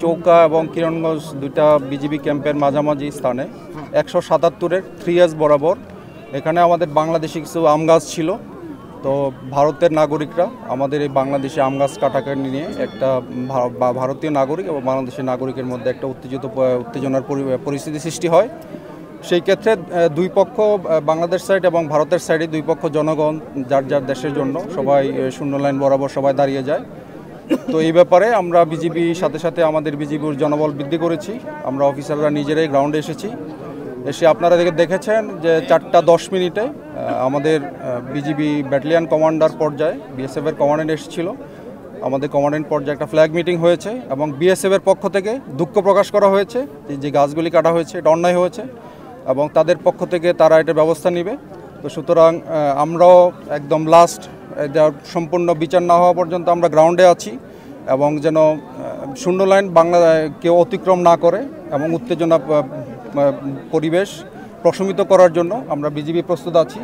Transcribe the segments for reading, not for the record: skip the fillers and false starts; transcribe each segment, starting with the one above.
চৌকা এবং কিরণগঞ্জ দুইটা বিজিবি ক্যাম্পের মাঝামাঝি স্থানে 177-এর 3S বরাবর এখানে আমাদের বাংলাদেশি কিছু আম গাছ ছিল। তো ভারতের নাগরিকরা আমাদের এই বাংলাদেশি আম গাছ কাটাকে নিয়ে একটা ভারতীয় নাগরিক এবং বাংলাদেশের নাগরিকের মধ্যে একটা উত্তেজনার পরিস্থিতি সৃষ্টি হয়। সেই ক্ষেত্রে দুই পক্ষ, বাংলাদেশ সাইড এবং ভারতের সাইডে দুই পক্ষ জনগণ যার যার দেশের জন্য সবাই শূন্য লাইন বরাবর সবাই দাঁড়িয়ে যায়। তো এই ব্যাপারে আমরা বিজিবি সাথে সাথে আমাদের বিজিবির জনবল বৃদ্ধি করেছি। আমরা অফিসাররা নিজেরাই গ্রাউন্ডে এসেছি। এসে আপনারা দেখেছেন যে 4:10 আমাদের বিজিবি ব্যাটালিয়ন কমান্ডার পর্যায়ে বিএসএফের কমান্ডেন্ট এসেছিল। আমাদের কমান্ডেন্ট পর্যায়ে একটা ফ্ল্যাগ মিটিং হয়েছে এবং বিএসএফের পক্ষ থেকে দুঃখ প্রকাশ করা হয়েছে যে গাছগুলি কাটা হয়েছে এটা অন্যায় হয়েছে এবং তাদের পক্ষ থেকে তারা এটা ব্যবস্থা নেবে। তো সুতরাং আমরাও একদম লাস্ট সম্পূর্ণ বিচার না হওয়া পর্যন্ত আমরা গ্রাউন্ডে আছি এবং যেন শূন্য লাইন বাংলা কেউ অতিক্রম না করে এবং উত্তেজনা পরিবেশ প্রশমিত করার জন্য আমরা বিজিবি প্রস্তুত আছি।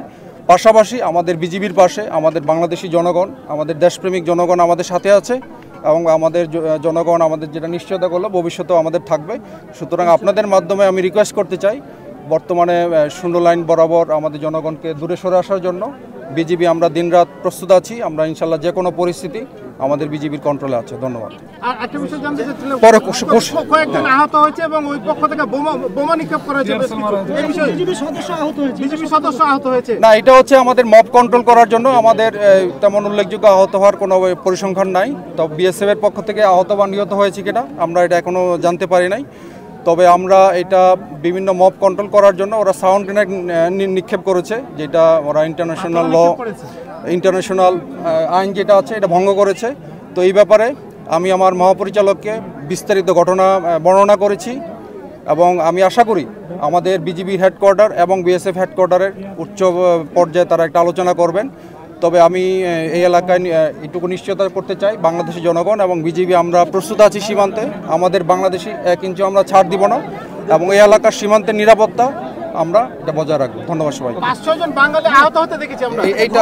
পাশাপাশি আমাদের বিজিবির পাশে আমাদের বাংলাদেশি জনগণ, আমাদের দেশপ্রেমিক জনগণ আমাদের সাথে আছে এবং আমাদের জনগণ আমাদের যেটা নিশ্চয়তা করলো ভবিষ্যতেও আমাদের থাকবে। সুতরাং আপনাদের মাধ্যমে আমি রিকোয়েস্ট করতে চাই, বর্তমানে শূন্য লাইন বরাবর আমাদের জনগণকে দূরে সরে আসার জন্য বিজিবি আমরা দিনরাত প্রস্তুত আছি। আমরা ইনশাল্লাহ যে কোনো পরিস্থিতি আমাদের বিজিবির কন্ট্রোলে আছে। ধন্যবাদ। আহত হয়েছে এবং ওই পক্ষ থেকে বোমা নিক্ষেপ করা হয়েছে, আহত হয়েছে না, এটা হচ্ছে আমাদের মব কন্ট্রোল করার জন্য। আমাদের তেমন উল্লেখযোগ্য আহত হওয়ার কোনো পরিসংখ্যান নাই। তো বিএসএফ এর পক্ষ থেকে আহত বা নিহত হয়েছে কিনা আমরা এটা এখনো জানতে পারি নাই। তবে আমরা এটা বিভিন্ন মব কন্ট্রোল করার জন্য ওরা সাউন্ড গ্রেনেড নিক্ষেপ করেছে, যেটা ওরা ইন্টারন্যাশনাল আইন যেটা আছে এটা ভঙ্গ করেছে। তো এই ব্যাপারে আমি আমার মহাপরিচালককে বিস্তারিত ঘটনা বর্ণনা করেছি এবং আমি আশা করি আমাদের বিজিবি হেডকোয়ার্টার এবং বিএসএফ হেডকোয়ার্টারের উচ্চ পর্যায়ে তারা একটা আলোচনা করবেন। তবে আমি এই এলাকায় এটুকু নিশ্চয়তা করতে চাই, বাংলাদেশি জনগণ এবং বিজিবি আমরা প্রস্তুত আছি সীমান্তে। আমাদের বাংলাদেশি 1 ইঞ্চি আমরা ছাড় দিব না এবং এই এলাকার সীমান্তের নিরাপত্তা আমরা এটা বজায় রাখবো। ধন্যবাদ সবাই। 5-6 জন বাঙালি আহত হতে দেখেছি আমরা। এইটা